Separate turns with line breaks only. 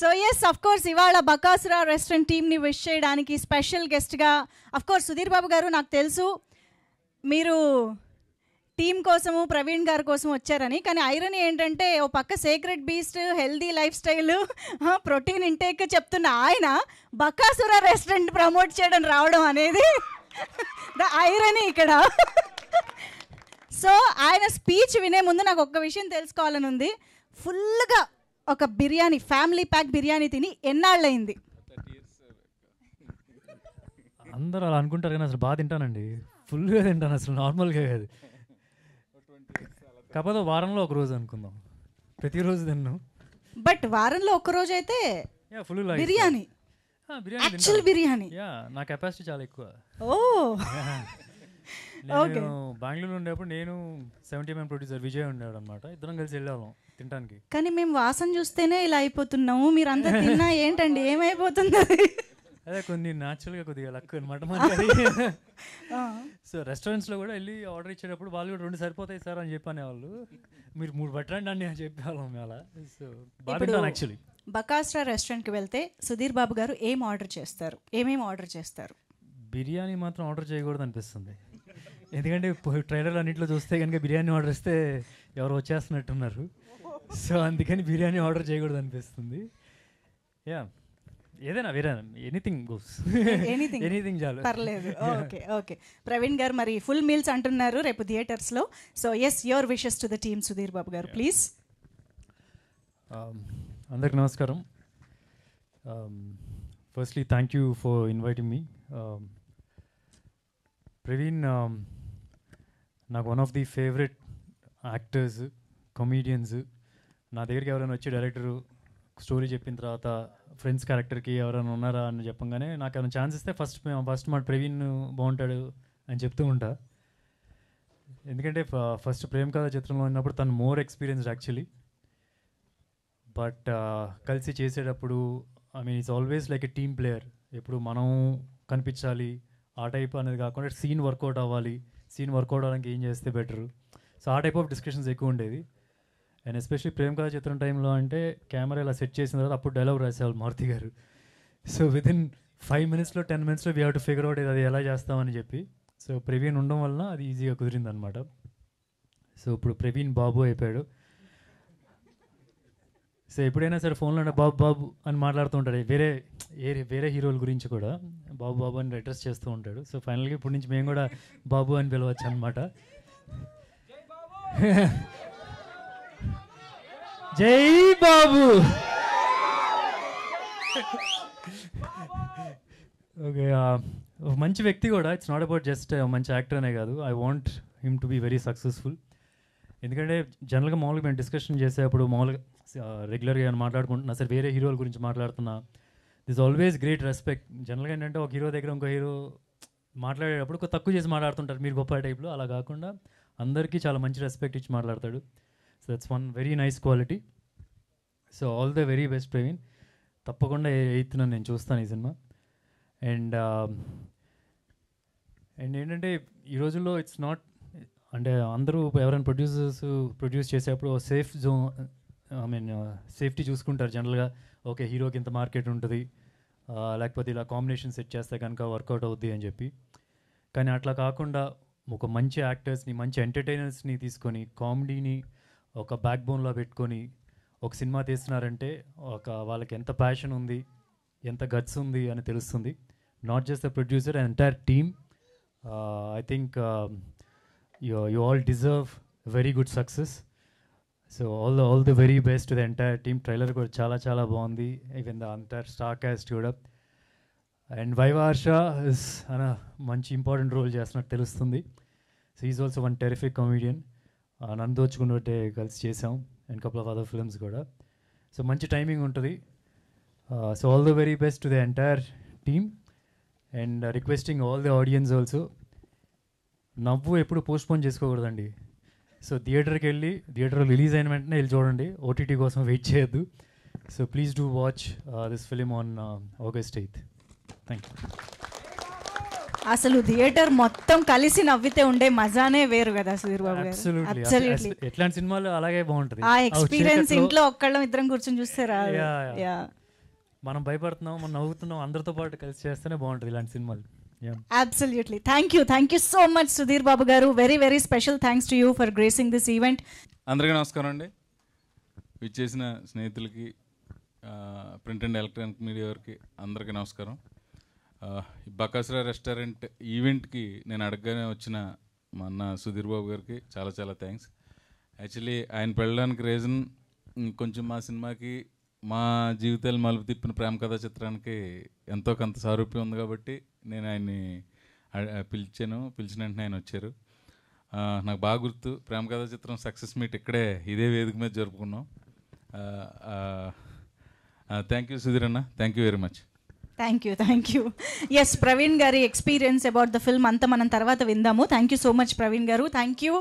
So yes of course ఇవాళ Bakasura restaurant టీమ్ని wish చేయడానికి స్పెషల్ గెస్ట్గా అఫ్ కోర్స్ సుధీర్ బాబు గారు, నాకు తెలుసు మీరు టీం కోసము ప్రవీణ్ గారి కోసం వచ్చారని. కానీ ఐరన్ ఏంటంటే ఓ పక్క secret beast, healthy life style, protein intake చెప్తున్న ఆయన బకాసురా రెస్టారెంట్ ప్రమోట్ చేయడం రావడం అనేది ద ఐరన్ ఇక్కడ. సో ఆయన స్పీచ్ వినే ముందు నాకు ఒక్క విషయం తెలుసుకోవాలని ఉంది. ఫుల్గా ఒక బిర్యానీ, ఫ్యామిలీ ప్యాక్ బిర్యానీ తిని ఎన్నాళ్ళయింది?
అందరూ అలా అనుకుంటారు కానీ అసలు బాగా తింటానండి, ఫుల్గా తింటాను, అసలు నార్మల్గా కాదు. కాకపోతే వారంలో ఒక రోజు అనుకుందాం, ప్రతిరోజు తిన్నాను.
బట్ వారంలో ఒక రోజు అయితే
ఫుల్
బిర్యానీ, యాక్చువల్ బిర్యానీ.
నా కెపాసిటీ చాలా ఎక్కువ.
ఓ
నేను బెంగళూరు ఉండేప్పుడు నేను 70mm ప్రొడ్యూసర్ విజయ్ ఉండేవాడు అనమాట, ఇద్దరం కలిసి వెళ్ళేవాళ్ళం తినడానికి.
కానీ మేము వాసన చూస్తేనే ఇలా అయిపోతున్నాము, మీరంతా తిన్నా ఏంటండి ఏమైపోతుంది?
అదే కొన్ని న్యాచురల్గా కొద్దిగా లక్ అనమాట. సో రెస్టారెంట్స్లో కూడా వెళ్ళి ఆర్డర్ ఇచ్చేటప్పుడు వాళ్ళు కూడా 2 సరిపోతాయి సార్ అని చెప్పనేవాళ్ళు, మీరు 3 పట్టండి అని చెప్పేవాళ్ళం అలా. సో బాగా యాక్చువల్లీ
బకాసురా రెస్టారెంట్కి వెళ్తే సుధీర్ బాబు గారు ఏమేమి ఆర్డర్ చేస్తారు?
బిర్యానీ మాత్రం ఆర్డర్ చేయకూడదు అనిపిస్తుంది, ఎందుకంటే ట్రైలర్ అన్నింటిలో చూస్తే కనుక బిర్యానీ ఆర్డర్ ఇస్తే ఎవరు వచ్చేస్తున్నట్టున్నారు. సో అందుకని బిర్యానీ ఆర్డర్ చేయకూడదు అనిపిస్తుంది. ఏదైనా వేరే ఎనీథింగ్ గోస్, ఎనీథింగ్ చాలు,
పర్లేదు. ఓకే ఓకే ప్రవీణ్ గారు మరి ఫుల్ మీల్స్ అంటున్నారు రేపు థియేటర్స్లో. So yes your wishes to the team Sudheer Babu garu please.
అందరికి నమస్కారం. Firstly thank you for inviting me. Praveen నాకు one of the favourite actors, comedians. నా దగ్గరికి ఎవరైనా వచ్చి డైరెక్టరు స్టోరీ చెప్పిన తర్వాత ఫ్రెండ్స్ క్యారెక్టర్కి ఎవరైనా ఉన్నారా అని చెప్పగానే నాకు ఏమైనా ఛాన్స్ ఇస్తే ఫస్ట్ మా ప్రవీణ్ బాగుంటాడు అని చెప్తూ ఉంటా. ఎందుకంటే ఫస్ట్ ప్రేమ కథ చిత్రంలో ఉన్నప్పుడు తను మోర్ ఎక్స్పీరియన్స్డ్ యాక్చువల్లీ. బట్ కలిసి చేసేటప్పుడు it's always like a team player. ఎప్పుడు మనం కనిపించాలి ఆ టైప్ అనేది కాకుండా సీన్ వర్కౌట్ అవ్వాలి, సీన్ వర్కౌట్ అవ్వడానికి ఏం చేస్తే బెటరు. సో ఆ టైప్ ఆఫ్ డిస్కషన్స్ ఎక్కువ ఉండేది. అండ్ ఎస్పెషలీ ప్రేమ కథ చిత్రం టైంలో అంటే కెమెరా ఇలా సెట్ చేసిన తర్వాత అప్పుడు డైలాగ్ రాసేవాళ్ళు మారుతి గారు. So within 5 minutes 10 minutes we have to figure out అది ఎలా చేస్తామని చెప్పి. సో ప్రవీణ్ ఉండడం వల్ల అది ఈజీగా కుదిరింది అనమాట. సో ఇప్పుడు ప్రవీణ్ బాబు అయిపోయాడు. సో ఎప్పుడైనా సరే ఫోన్లో బాబు బాబు అని మాట్లాడుతూ ఉంటాడు, వేరే హీరోల గురించి కూడా బాబు బాబు అని అడ్రస్ చేస్తూ ఉంటాడు. సో ఫైనల్గా ఇప్పటి నుంచి మేము కూడా బాబు అని పిలవచ్చు అనమాట. జై బాబు. ఓకే, మంచి వ్యక్తి కూడా. ఇట్స్ నాట్ అబౌట్ జస్ట్ మంచి యాక్టర్ అనే కాదు, I want him to be very successful. ఎందుకంటే జనరల్గా మామూలుగా మేము డిస్కషన్ చేసేటప్పుడు మామూలుగా రెగ్యులర్గా ఏమైనా మాట్లాడుకుంటున్నా సరే వేరే హీరోల గురించి మాట్లాడుతున్నా, దిస్ ఆల్వేస్ గ్రేట్ రెస్పెక్ట్. జనరల్గా ఏంటంటే ఒక హీరో దగ్గర ఇంకో హీరో మాట్లాడేటప్పుడు తక్కువ చేసి మాట్లాడుతుంటారు, మీరు గొప్ప టైప్లో. అలా కాకుండా అందరికీ చాలా మంచి రెస్పెక్ట్ ఇచ్చి మాట్లాడతాడు. So that's one very nice quality. So all the very best Praveen. తప్పకుండా 8th నేను చూస్తాను ఈ సినిమా. అండ్ ఏంటంటే ఈ రోజుల్లో ఇట్స్ నాట్ అంటే అందరూ ఎవరైనా ప్రొడ్యూస్ చేసేటప్పుడు సేఫ్ జోన్ సేఫ్టీ చూసుకుంటారు జనరల్గా. ఓకే, హీరోకి ఇంత మార్కెట్ ఉంటుంది, లేకపోతే ఇలా కాంబినేషన్ సెట్ చేస్తే కనుక వర్కౌట్ అవుద్ది అని చెప్పి. కానీ అట్లా కాకుండా ఒక మంచి యాక్టర్స్ని, మంచి ఎంటర్టైనర్స్ని తీసుకొని కామెడీని ఒక బ్యాక్ బోన్లో పెట్టుకొని ఒక సినిమా తీస్తున్నారంటే వాళ్ళకి ఎంత ప్యాషన్ ఉంది, ఎంత గట్స్ ఉంది అని తెలుస్తుంది. Not just the producer, entire team. I think you all deserve very good success. So all the very best to the entire team. Trailer కూడా చాలా బాగుంది, even the entire star cast కూడా. And viva Harsha is అన్న మంచి important role చేస్తున్నట్టు తెలుస్తుంది. So is also one terrific comedian. నన్ను దోచుకున్నట్టే కలిసి చేసాం and couple of other films కూడా. సో మంచి టైమింగ్ ఉంటుంది. So all the very best to the entire team. And requesting all the audience also, నవ్వు ఎప్పుడు పోస్ట్పోన్ చేసుకోకూడదండి. సో థియేటర్లో రిలీజ్ అయిన వెంటనే వెళ్ళి చూడండి, ఓటీటీ కోసం వెయిట్ చేయొద్దు. So please do watch this film on August 8th. Thank you.
అసలు థియేటర్ మొత్తం కలిసి నవ్వితే ఉండే మజానే వేరు కదా సుధీర్ బాబు గారు.
ఎట్లాంటి సినిమాలు అలాగే బాగుంటుంది.
ఆ ఎక్స్పీరియన్స్ ఇంట్లో ఒక్కళ్ళం ఇద్దరం కూర్చొని చూస్తారా?
మనం భయపడుతున్నాం, మనం నవ్వుతున్నాం, అందరితో పాటు కలిసి చేస్తేనే బాగుంటుంది ఇలాంటి సినిమాలు.
Absolutely. Thank you so much Sudheer Babu garu. Very very special thanks to you for gracing this event.
అందరికీ నమస్కారం అండి. విచ్చేసిన స్నేహితులకి, ప్రింట్ అండ్ ఎలక్ట్రానిక్ మీడియా వారికి అందరికీ నమస్కారం. బకాసురా రెస్టారెంట్ ఈవెంట్కి నేను అడగగానే వచ్చిన మా అన్న సుధీర్ బాబు గారికి చాలా చాలా థ్యాంక్స్. యాక్చువల్లీ ఆయన వెళ్ళడానికి రీజన్ కొంచెం మా సినిమాకి, మా జీవితాలు మలుపు తిప్పిన ప్రేమ కథా చిత్రానికి ఎంతో కొంత సారూప్యం ఉంది కాబట్టి నేను ఆయన్ని పిలిచిన వెంటనే ఆయన వచ్చారు. నాకు బాగా గుర్తు, ప్రేమ కథా చిత్రం సక్సెస్ మీట్ ఇక్కడే ఇదే వేదిక మీద జరుపుకున్నాం. Thank you Sudheer anna, thank you very much.
Thank you. Yes, Praveen గారి ఎక్స్పీరియన్స్ అబౌట్ ద ఫిల్మ్ అంతా మనం తర్వాత విందాము. Thank you so much Praveen garu. Thank you.